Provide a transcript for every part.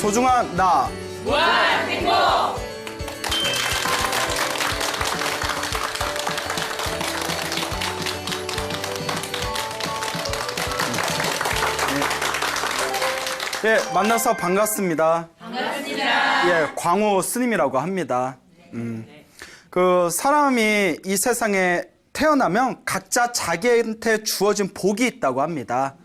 소중한 나 무한 행복. 예, 만나서 반갑습니다. 반갑습니다. 예, 광호 스님이라고 합니다. 그 사람이 이 세상에 태어나면 각자 자기한테 주어진 복이 있다고 합니다.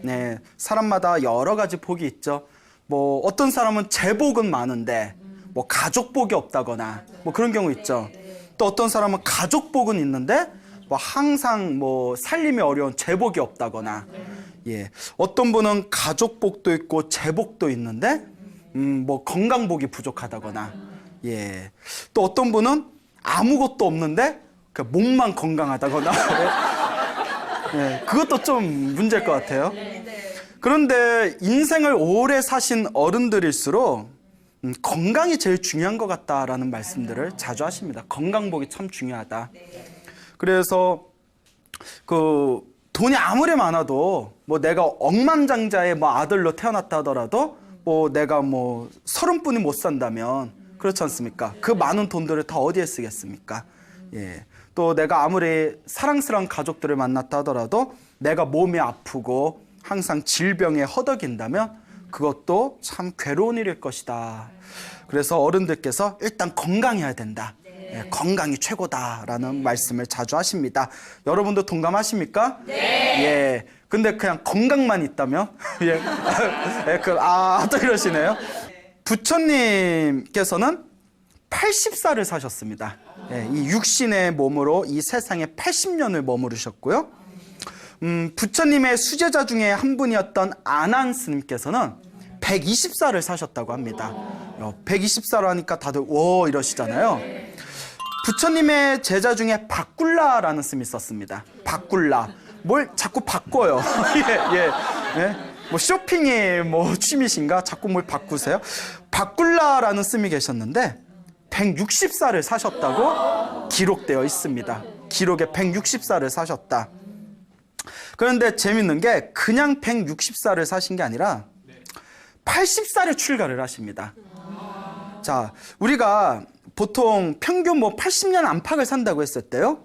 네, 사람마다 여러 가지 복이 있죠. 뭐 어떤 사람은 재복은 많은데 뭐 가족 복이 없다거나 뭐 그런 경우 있죠. 또 어떤 사람은 가족 복은 있는데 뭐 항상 뭐 살림이 어려운 재복이 없다거나, 예, 어떤 분은 가족 복도 있고 재복도 있는데 뭐 건강복이 부족하다거나, 예, 또 어떤 분은 아무것도 없는데 그 몸만 건강하다거나, 예, 그것도 좀 문제일 것 같아요. 그런데 인생을 오래 사신 어른들일수록 건강이 제일 중요한 것 같다라는 말씀들을 자주 하십니다. 건강복이 참 중요하다. 그래서 그 돈이 아무리 많아도 뭐 내가 억만장자의 뭐 아들로 태어났다 하더라도 뭐 내가 뭐 30분이 못 산다면 그렇지 않습니까? 그 많은 돈들을 다 어디에 쓰겠습니까? 예. 또 내가 아무리 사랑스러운 가족들을 만났다 하더라도 내가 몸이 아프고 항상 질병에 허덕인다면 그것도 참 괴로운 일일 것이다. 그래서 어른들께서 일단 건강해야 된다. 예, 건강이 최고다라는 말씀을 자주 하십니다. 여러분도 동감하십니까? 네. 예. 근데 그냥 건강만 있다면? 예. 예, 또 이러시네요. 부처님께서는 80살을 사셨습니다. 예, 이 육신의 몸으로 이 세상에 80년을 머무르셨고요. 부처님의 수제자 중에 한 분이었던 아난 스님께서는 120살을 사셨다고 합니다. 120살 하니까 다들 오 이러시잖아요. 부처님의 제자 중에 바꿀라라는 스님이 있었습니다. 바꿀라. 뭘 자꾸 바꿔요. 예, 예, 예. 뭐 쇼핑이 뭐 취미신가? 자꾸 뭘 바꾸세요? 바꿀라라는 스님이 계셨는데 160살을 사셨다고 기록되어 있습니다. 기록에 160살을 사셨다. 그런데 재밌는 게 그냥 160살을 사신 게 아니라 80살에 출가를 하십니다. 자, 우리가 보통 평균 뭐 80년 안팎을 산다고 했었대요.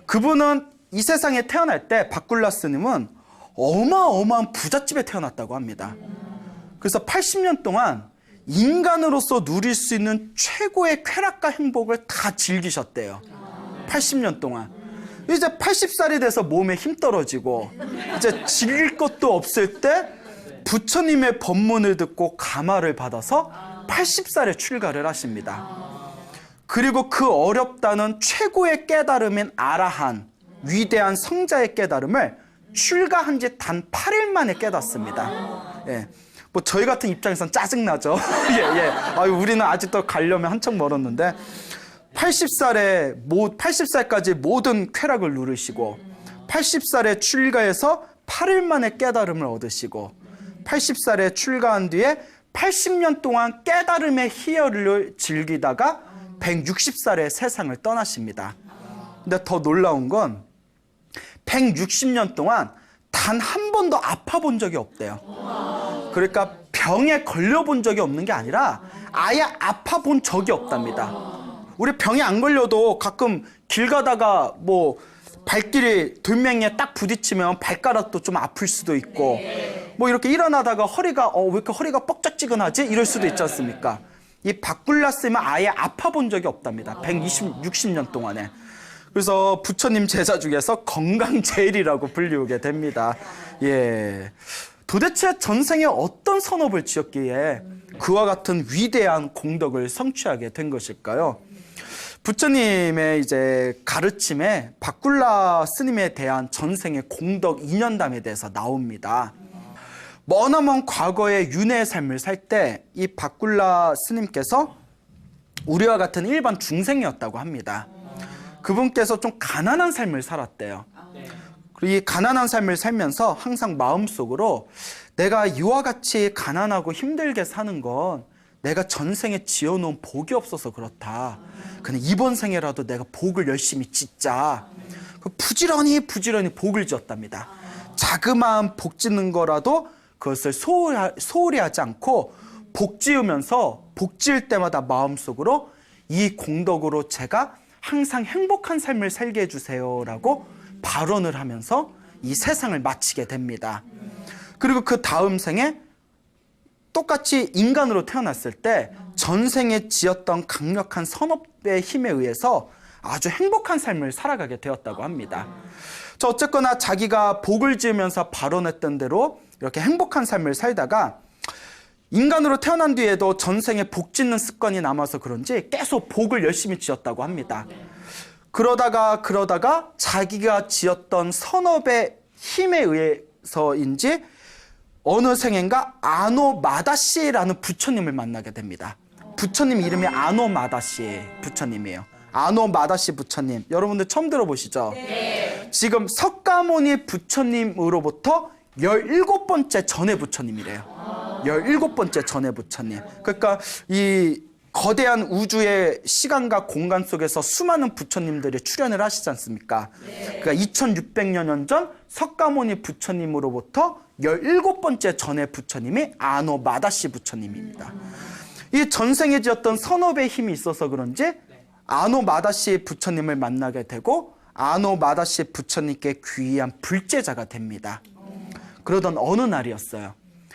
그분은 이 세상에 태어날 때 바꿀라 스님은 어마어마한 부잣집에 태어났다고 합니다. 그래서 80년 동안 인간으로서 누릴 수 있는 최고의 쾌락과 행복을 다 즐기셨대요. 80년 동안. 이제 80살이 돼서 몸에 힘 떨어지고 이제 즐길 것도 없을 때 부처님의 법문을 듣고 감화를 받아서 80살에 출가를 하십니다. 그리고 그 어렵다는 최고의 깨달음인 아라한, 위대한 성자의 깨달음을 출가한 지 단 8일 만에 깨닫습니다. 예. 뭐 저희 같은 입장에선 짜증나죠. 예, 예. 아유, 우리는 아직도 가려면 한참 멀었는데 80살까지 모든 쾌락을 누리시고 80살에 출가해서 8일 만에 깨달음을 얻으시고 80살에 출가한 뒤에 80년 동안 깨달음의 희열을 즐기다가 160살에 세상을 떠나십니다. 근데 더 놀라운 건 160년 동안 단 한 번도 아파 본 적이 없대요. 그러니까 병에 걸려 본 적이 없는 게 아니라 아예 아파 본 적이 없답니다. 우리 병에 안 걸려도 가끔 길 가다가 뭐 발길이 돌멩이에 딱 부딪히면 발가락도 좀 아플 수도 있고 뭐 이렇게 일어나다가 허리가 왜 이렇게 허리가 뻑적지근하지? 이럴 수도 있지 않습니까? 이 바꿀라 스님은 아예 아파 본 적이 없답니다. 160년 동안에. 그래서 부처님 제자 중에서 건강제일이라고 불리우게 됩니다. 예. 도대체 전생에 어떤 선업을 지었기에 그와 같은 위대한 공덕을 성취하게 된 것일까요? 부처님의 이제 가르침에 바꿀라 스님에 대한 전생의 공덕 인연담에 대해서 나옵니다. 머나먼 과거의 윤회의 삶을 살 때 이 바꿀라 스님께서 우리와 같은 일반 중생이었다고 합니다. 그분께서 좀 가난한 삶을 살았대요. 그리고 이 가난한 삶을 살면서 항상 마음속으로 내가 이와 같이 가난하고 힘들게 사는 건 내가 전생에 지어놓은 복이 없어서 그렇다. 근데 이번 생에라도 내가 복을 열심히 짓자. 부지런히 복을 지었답니다. 자그마한 복 짓는 거라도 그것을 소홀히 하지 않고 복 지을 때마다 마음속으로 이 공덕으로 제가 항상 행복한 삶을 살게 해주세요라고 발언을 하면서 이 세상을 마치게 됩니다. 그리고 그 다음 생에 똑같이 인간으로 태어났을 때 전생에 지었던 강력한 선업의 힘에 의해서 아주 행복한 삶을 살아가게 되었다고 합니다. 어쨌거나 자기가 복을 지으면서 발언했던 대로 이렇게 행복한 삶을 살다가 인간으로 태어난 뒤에도 전생에 복 짓는 습관이 남아서 그런지 계속 복을 열심히 지었다고 합니다. 그러다가 자기가 지었던 선업의 힘에 의해서인지 어느 생인가 아노마다시라는 부처님을 만나게 됩니다. 부처님 이름이 아노마다시 부처님이에요. 아노마다시 부처님, 여러분들 처음 들어보시죠? 네. 지금 석가모니 부처님으로부터 17번째 전에 부처님이래요. 17번째 전에 부처님. 그러니까 이 거대한 우주의 시간과 공간 속에서 수많은 부처님들이 출현을 하시지 않습니까? 그러니까 2600여 년 전 석가모니 부처님으로부터 17번째 전에 부처님이 아노마다시 부처님입니다. 이 전생에 지었던 선업의 힘이 있어서 그런지 아노마다시 부처님을 만나게 되고 아노마다시 부처님께 귀한 불제자가 됩니다. 그러던 어느 날이었어요.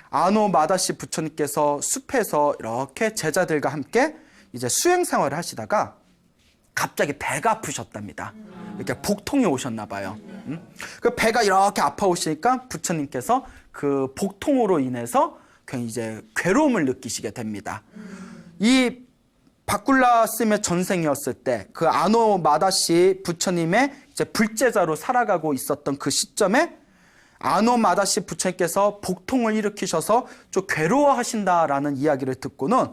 아노마다시 부처님께서 숲에서 이렇게 제자들과 함께 이제 수행 생활을 하시다가 갑자기 배가 아프셨답니다. 이렇게 복통이 오셨나 봐요. 그 배가 이렇게 아파오시니까 부처님께서 그 복통으로 인해서 이제 괴로움을 느끼시게 됩니다. 이 바꿀라 스님의 전생이었을 때 그 아노마다시 부처님의 이제 불제자로 살아가고 있었던 그 시점에 아노마다시 부처님께서 복통을 일으키셔서 좀 괴로워하신다라는 이야기를 듣고는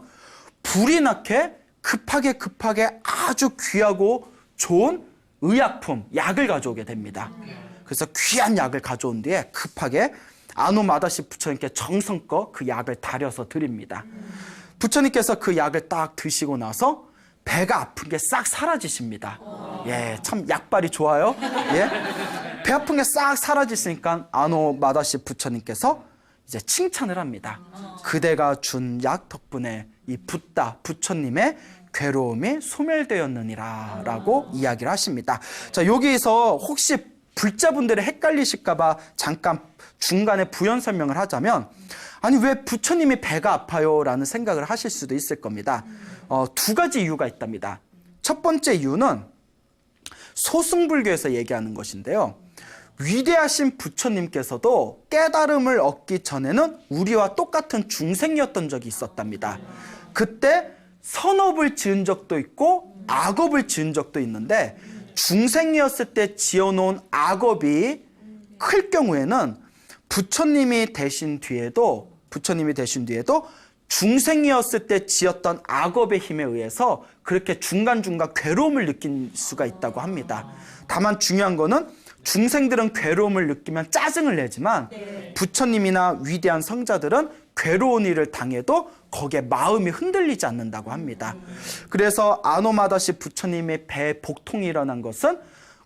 불이 나게 급하게 아주 귀하고 좋은 의약품, 약을 가져오게 됩니다. 그래서 귀한 약을 가져온 뒤에 급하게 아노마다시 부처님께 정성껏 그 약을 다려서 드립니다. 부처님께서 그 약을 딱 드시고 나서 배가 아픈 게 싹 사라지십니다. 예, 참 약발이 좋아요. 예, 배 아픈 게 싹 사라지시니까 아노마다시 부처님께서 이제 칭찬을 합니다. 그대가 준 약 덕분에 이 붓다 부처님의 괴로움이 소멸되었느니라라고 이야기를 하십니다. 자, 여기서 혹시 불자분들이 헷갈리실까봐 잠깐 중간에 부연 설명을 하자면, 아니 왜 부처님이 배가 아파요라는 생각을 하실 수도 있을 겁니다. 두 가지 이유가 있답니다. 첫 번째 이유는 소승불교에서 얘기하는 것인데요. 위대하신 부처님께서도 깨달음을 얻기 전에는 우리와 똑같은 중생이었던 적이 있었답니다. 그때 선업을 지은 적도 있고 악업을 지은 적도 있는데, 중생이었을 때 지어놓은 악업이 클 경우에는 부처님이 되신 뒤에도 중생이었을 때 지었던 악업의 힘에 의해서 그렇게 중간중간 괴로움을 느낄 수가 있다고 합니다. 다만 중요한 거는 중생들은 괴로움을 느끼면 짜증을 내지만 부처님이나 위대한 성자들은 괴로운 일을 당해도 거기에 마음이 흔들리지 않는다고 합니다. 그래서 아노마다시 부처님의 배에 복통이 일어난 것은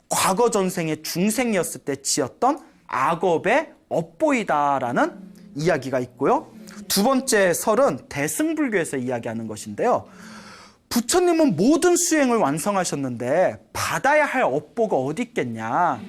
과거 전생의 중생이었을 때 지었던 악업의 업보이다라는 이야기가 있고요. 두 번째 설은 대승불교에서 이야기하는 것인데요. 부처님은 모든 수행을 완성하셨는데 받아야 할 업보가 어디 있겠냐.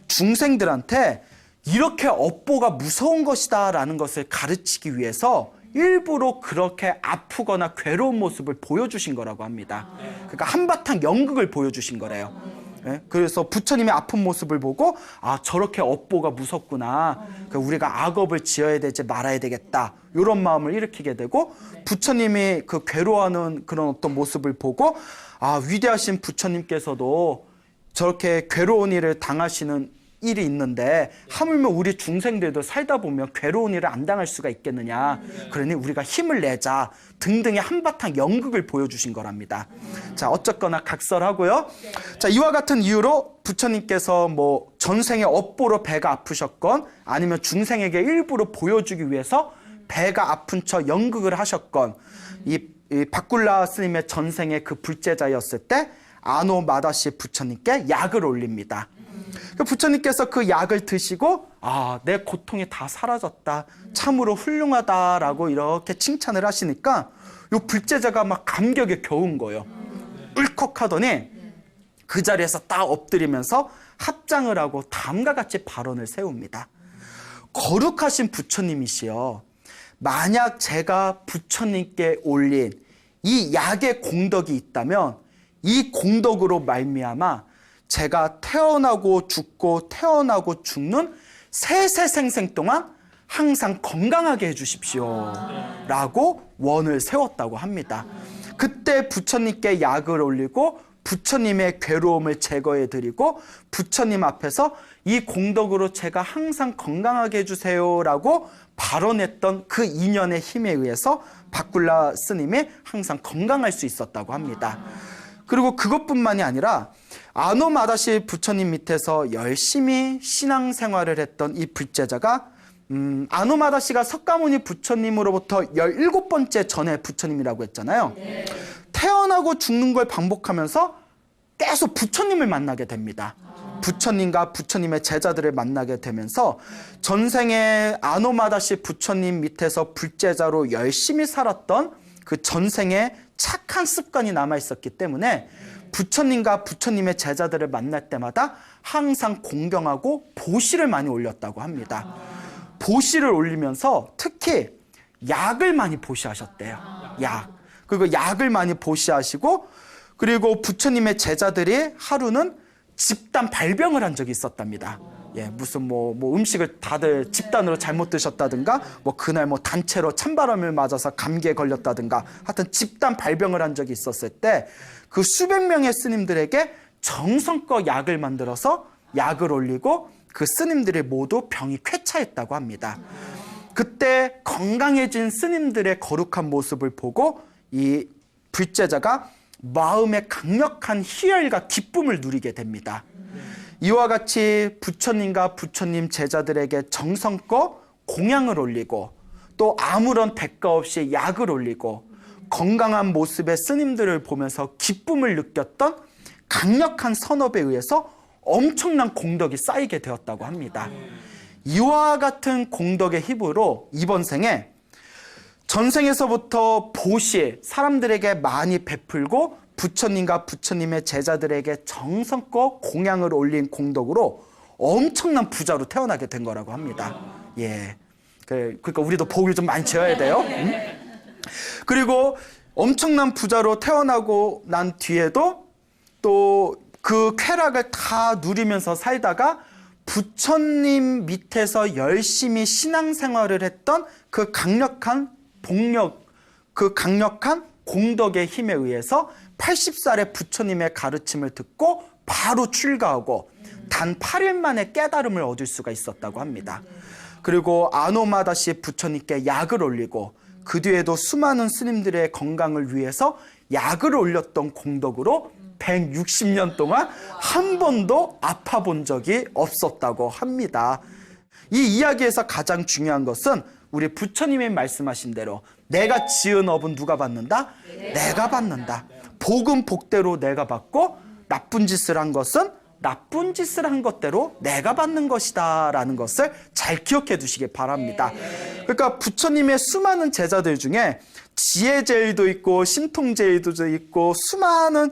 중생들한테 이렇게 업보가 무서운 것이다 라는 것을 가르치기 위해서 일부러 그렇게 아프거나 괴로운 모습을 보여주신 거라고 합니다. 그러니까 한바탕 연극을 보여주신 거래요. 예? 그래서 부처님의 아픈 모습을 보고 아, 저렇게 업보가 무섭구나. 그러니까 우리가 악업을 지어야 되지 말아야 되겠다. 이런 마음을 일으키게 되고, 부처님이 그 괴로워하는 그런 어떤 모습을 보고 아, 위대하신 부처님께서도 저렇게 괴로운 일을 당하시는 일이 있는데 하물며 우리 중생들도 살다 보면 괴로운 일을 안 당할 수가 있겠느냐. 그러니 우리가 힘을 내자 등등의 한바탕 연극을 보여주신 거랍니다. 자, 어쨌거나 각설하고요. 자, 이와 같은 이유로 부처님께서 뭐 전생에 업보로 배가 아프셨건 아니면 중생에게 일부러 보여주기 위해서 배가 아픈 척 연극을 하셨건, 이 바꿀라 스님의 전생의 그 불제자였을 때 아노마다시 부처님께 약을 올립니다. 부처님께서 그 약을 드시고 내 고통이 다 사라졌다. 참으로 훌륭하다라고 이렇게 칭찬을 하시니까 요 불제자가 막 감격에 겨운 거예요. 울컥하더니 그 자리에서 딱 엎드리면서 합장을 하고 다음과 같이 발언을 세웁니다. 거룩하신 부처님이시여, 만약 제가 부처님께 올린 이 약의 공덕이 있다면 이 공덕으로 말미암아 제가 태어나고 죽고 태어나고 죽는 세세생생 동안 항상 건강하게 해주십시오 라고 원을 세웠다고 합니다. 그때 부처님께 약을 올리고 부처님의 괴로움을 제거해 드리고 부처님 앞에서 이 공덕으로 제가 항상 건강하게 해주세요 라고 발언했던 그 인연의 힘에 의해서 바꿀라 스님이 항상 건강할 수 있었다고 합니다. 그리고 그것뿐만이 아니라 아노마다시 부처님 밑에서 열심히 신앙생활을 했던 이 불제자가 아노마다시가 석가모니 부처님으로부터 17번째 전에 부처님이라고 했잖아요. 태어나고 죽는 걸 반복하면서 계속 부처님을 만나게 됩니다. 부처님과 부처님의 제자들을 만나게 되면서 전생에 아노마다시 부처님 밑에서 불제자로 열심히 살았던 그 전생에 착한 습관이 남아있었기 때문에 부처님과 부처님의 제자들을 만날 때마다 항상 공경하고 보시를 많이 올렸다고 합니다. 보시를 올리면서 특히 약을 많이 보시하셨대요. 그리고 약을 많이 보시하시고, 그리고 부처님의 제자들이 하루는 집단 발병을 한 적이 있었답니다. 무슨 음식을 다들 집단으로 잘못 드셨다든가, 그날 단체로 찬바람을 맞아서 감기에 걸렸다든가, 하여튼 집단 발병을 한 적이 있었을 때 그 수백 명의 스님들에게 정성껏 약을 만들어서 약을 올리고 그 스님들이 모두 병이 쾌차했다고 합니다. 그때 건강해진 스님들의 거룩한 모습을 보고 이 불제자가 마음의 강력한 희열과 기쁨을 누리게 됩니다. 이와 같이 부처님과 부처님 제자들에게 정성껏 공양을 올리고 또 아무런 대가 없이 약을 올리고 건강한 모습의 스님들을 보면서 기쁨을 느꼈던 강력한 선업에 의해서 엄청난 공덕이 쌓이게 되었다고 합니다. 이와 같은 공덕의 힘으로 이번 생에 전생에서부터 보시, 사람들에게 많이 베풀고 부처님과 부처님의 제자들에게 정성껏 공양을 올린 공덕으로 엄청난 부자로 태어나게 된 거라고 합니다. 그러니까 우리도 복을 좀 많이 지어야 돼요. 그리고 엄청난 부자로 태어나고 난 뒤에도 또 그 쾌락을 다 누리면서 살다가 부처님 밑에서 열심히 신앙생활을 했던 그 강력한 복력, 그 강력한 공덕의 힘에 의해서 80살에 부처님의 가르침을 듣고 바로 출가하고 단 8일 만에 깨달음을 얻을 수가 있었다고 합니다. 그리고 아노마다시 부처님께 약을 올리고 그 뒤에도 수많은 스님들의 건강을 위해서 약을 올렸던 공덕으로 160년 동안 한 번도 아파 본 적이 없었다고 합니다. 이 이야기에서 가장 중요한 것은 우리 부처님이 말씀하신 대로 내가 지은 업은 누가 받는다? 내가 받는다. 복은 복대로 내가 받고 나쁜 짓을 한 것은 나쁜 짓을 한 것대로 내가 받는 것이다 라는 것을 잘 기억해 두시기 바랍니다. 그러니까 부처님의 수많은 제자들 중에 지혜제일도 있고 신통제일도 있고 수많은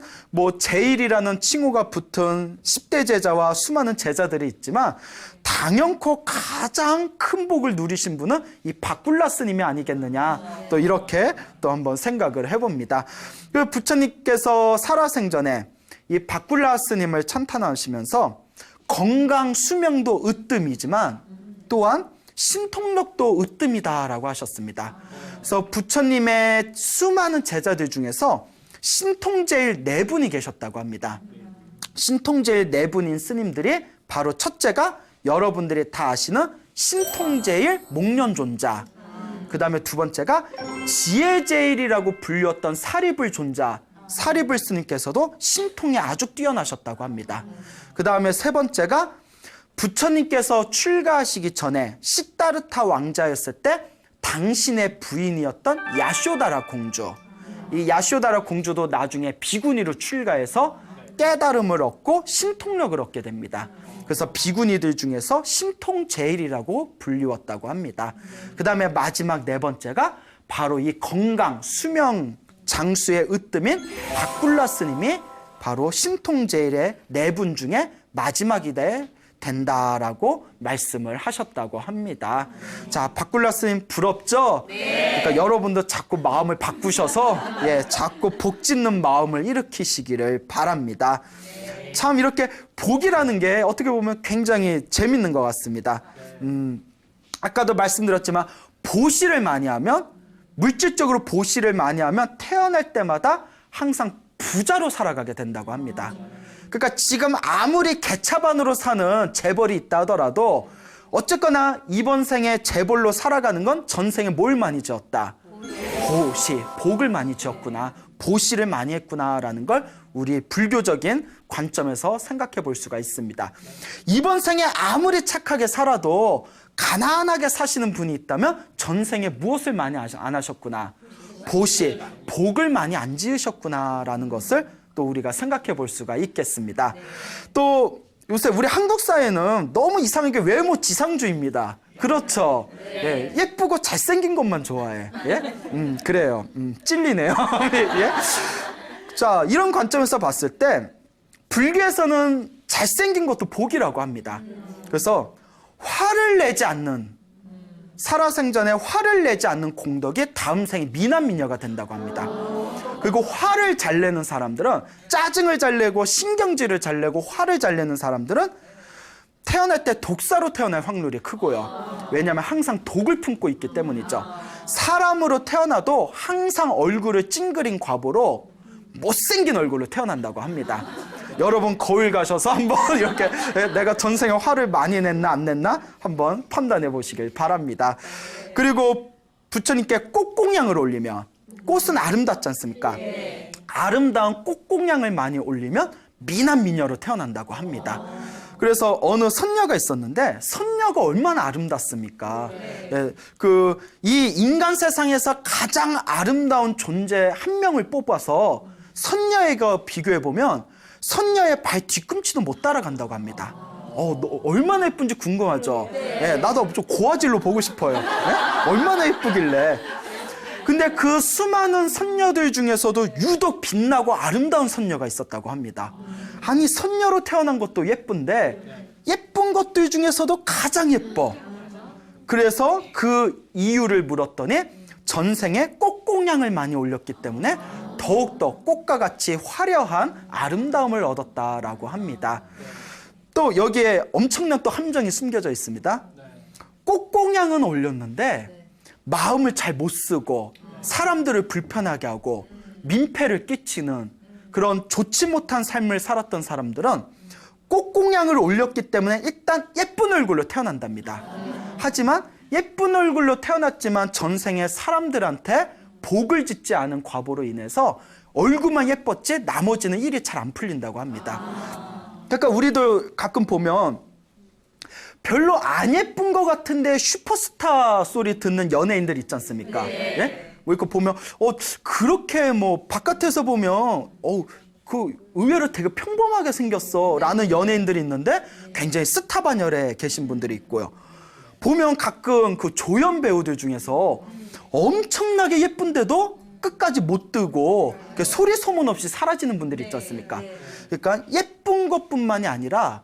제일이라는 칭호가 붙은 10대 제자와 수많은 제자들이 있지만 당연코 가장 큰 복을 누리신 분은 이 바꿀라 스님이 아니겠느냐, 또 이렇게 또 한번 생각을 해봅니다. 그 부처님께서 살아생전에 이 바꿀라 스님을 찬탄하시면서 건강 수명도 으뜸이지만 또한 신통력도 으뜸이다라고 하셨습니다. 그래서 부처님의 수많은 제자들 중에서 신통제일 4분이 계셨다고 합니다. 신통제일 4분인 스님들이 바로 첫째가 여러분들이 다 아시는 신통제일 목련존자, 그 다음에 두 번째가 지혜제일이라고 불렸던 사리불 존자, 사리불 스님께서도 신통이 아주 뛰어나셨다고 합니다. 그 다음에 세 번째가 부처님께서 출가하시기 전에 시다르타 왕자였을 때 당신의 부인이었던 야쇼다라 공주, 이 야쇼다라 공주도 나중에 비구니로 출가해서 깨달음을 얻고 신통력을 얻게 됩니다. 그래서 비구니들 중에서 신통제일이라고 불리웠다고 합니다. 그 다음에 마지막 네 번째가 바로 이 건강, 수명, 장수의 으뜸인 바꿀라 스님이 바로 신통제일의 네 분 중에 마지막이 된다라고 말씀을 하셨다고 합니다. 자, 바꿀라 스님 부럽죠? 그러니까 여러분도 자꾸 마음을 바꾸셔서 자꾸 복 짓는 마음을 일으키시기를 바랍니다. 참 이렇게 복이라는 게 어떻게 보면 굉장히 재밌는 것 같습니다. 아까도 말씀드렸지만 보시를 많이 하면, 물질적으로 보시를 많이 하면 태어날 때마다 항상 부자로 살아가게 된다고 합니다. 그러니까 지금 아무리 개차반으로 사는 재벌이 있다 하더라도 어쨌거나 이번 생에 재벌로 살아가는 건 전생에 뭘 많이 지었다? 보시, 복을 많이 지었구나, 보시를 많이 했구나라는 걸 우리 불교적인 관점에서 생각해 볼 수가 있습니다. 이번 생에 아무리 착하게 살아도 가난하게 사시는 분이 있다면 전생에 무엇을 많이 안 하셨구나, 보시, 복을 많이 안 지으셨구나라는 것을 또 우리가 생각해 볼 수가 있겠습니다. 또 요새 우리 한국 사회는 너무 이상하게 외모 지상주의입니다. 그렇죠. 예, 예쁘고 잘생긴 것만 좋아해. 예? 그래요. 찔리네요. 예? 자, 이런 관점에서 봤을 때 불교에서는 잘생긴 것도 복이라고 합니다. 그래서 화를 내지 않는, 살아생전에 화를 내지 않는 공덕이 다음 생에 미남미녀가 된다고 합니다. 그리고 화를 잘 내는 사람들은, 짜증을 잘 내고 신경질을 잘 내고 화를 잘 내는 사람들은 태어날 때 독사로 태어날 확률이 크고요. 왜냐하면 항상 독을 품고 있기 때문이죠. 사람으로 태어나도 항상 얼굴을 찡그린 과보로 못생긴 얼굴로 태어난다고 합니다. 여러분 거울 가셔서 한번 이렇게 내가 전생에 화를 많이 냈나 안 냈나 한번 판단해 보시길 바랍니다. 그리고 부처님께 꽃공양을 올리면, 꽃은 아름답지 않습니까? 아름다운 꽃공양을 많이 올리면 미남미녀로 태어난다고 합니다. 그래서 어느 선녀가 있었는데 선녀가 얼마나 아름답습니까? 이 인간 세상에서 가장 아름다운 존재 한 명을 뽑아서 선녀에게 비교해 보면 선녀의 발 뒤꿈치도 못 따라간다고 합니다. 너 얼마나 예쁜지 궁금하죠? 나도 좀 고화질로 보고 싶어요. 얼마나 예쁘길래. 근데 그 수많은 선녀들 중에서도 유독 빛나고 아름다운 선녀가 있었다고 합니다. 아니, 선녀로 태어난 것도 예쁜데 예쁜 것들 중에서도 가장 예뻐. 그래서 그 이유를 물었더니 전생에 꽃공양을 많이 올렸기 때문에 더욱더 꽃과 같이 화려한 아름다움을 얻었다라고 합니다. 또 여기에 엄청난 또 함정이 숨겨져 있습니다. 꽃공양은 올렸는데 마음을 잘 못 쓰고 사람들을 불편하게 하고 민폐를 끼치는 그런 좋지 못한 삶을 살았던 사람들은 꽃공양을 올렸기 때문에 일단 예쁜 얼굴로 태어난답니다. 하지만 예쁜 얼굴로 태어났지만 전생에 사람들한테 복을 짓지 않은 과보로 인해서 얼굴만 예뻤지 나머지는 일이 잘 안 풀린다고 합니다. 그러니까 우리도 가끔 보면 별로 안 예쁜 것 같은데 슈퍼스타 소리 듣는 연예인들 있지 않습니까? 예? 이렇게 보면 그렇게 뭐 바깥에서 보면 그 의외로 되게 평범하게 생겼어 라는 연예인들이 있는데 굉장히 스타 반열에 계신 분들이 있고요. 보면 가끔 그 조연 배우들 중에서 엄청나게 예쁜데도 끝까지 못 뜨고 소리 소문 없이 사라지는 분들이 있지 않습니까? 그러니까 예쁜 것뿐만이 아니라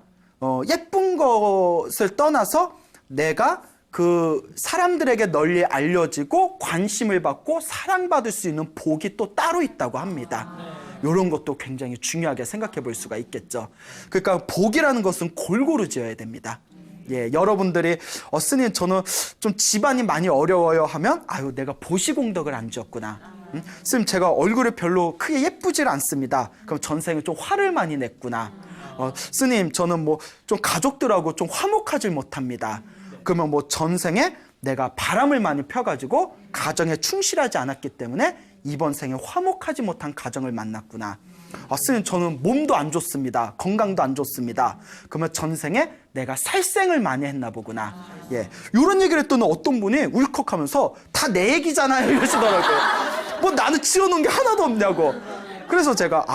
예쁜 것을 떠나서 내가 그 사람들에게 널리 알려지고 관심을 받고 사랑받을 수 있는 복이 또 따로 있다고 합니다. 이런 것도 굉장히 중요하게 생각해 볼 수가 있겠죠. 그러니까 복이라는 것은 골고루 지어야 됩니다. 여러분들이 스님 저는 좀 집안이 많이 어려워요 하면 내가 보시공덕을 안 지었구나. 스님 제가 얼굴이 별로 크게 예쁘질 않습니다. 그럼 전생에 좀 화를 많이 냈구나. 스님 저는 뭐 좀 가족들하고 좀 화목하지 못합니다. 그러면 뭐 전생에 내가 바람을 많이 펴가지고 가정에 충실하지 않았기 때문에 이번 생에 화목하지 못한 가정을 만났구나. 스님 저는 몸도 안 좋습니다. 건강도 안 좋습니다. 그러면 전생에 내가 살생을 많이 했나 보구나. 이런 얘기를 했더니 어떤 분이 울컥하면서 다 내 얘기잖아요 이러시더라고요. 뭐 나는 지어놓은 게 하나도 없냐고. 그래서 제가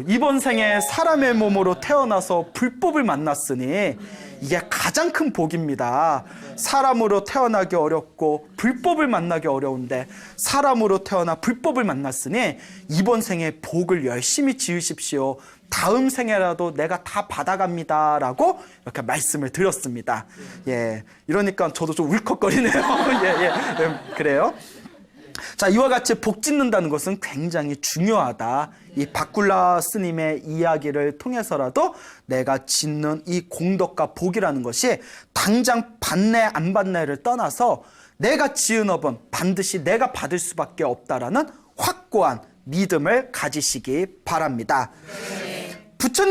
이번 생에 사람의 몸으로 태어나서 불법을 만났으니 이게 가장 큰 복입니다. 사람으로 태어나기 어렵고 불법을 만나기 어려운데 사람으로 태어나 불법을 만났으니 이번 생에 복을 열심히 지으십시오. 다음 생에라도 내가 다 받아갑니다. 라고 이렇게 말씀을 드렸습니다. 예, 이러니까 저도 좀 울컥거리네요. 그래요. 자, 이와 같이 복 짓는다는 것은 굉장히 중요하다. 이 바꿀라 스님의 이야기를 통해서라도 내가 짓는 이 공덕과 복이라는 것이 당장 받네 안 받네를 떠나서 내가 지은 업은 반드시 내가 받을 수밖에 없다라는 확고한 믿음을 가지시기 바랍니다. 부처님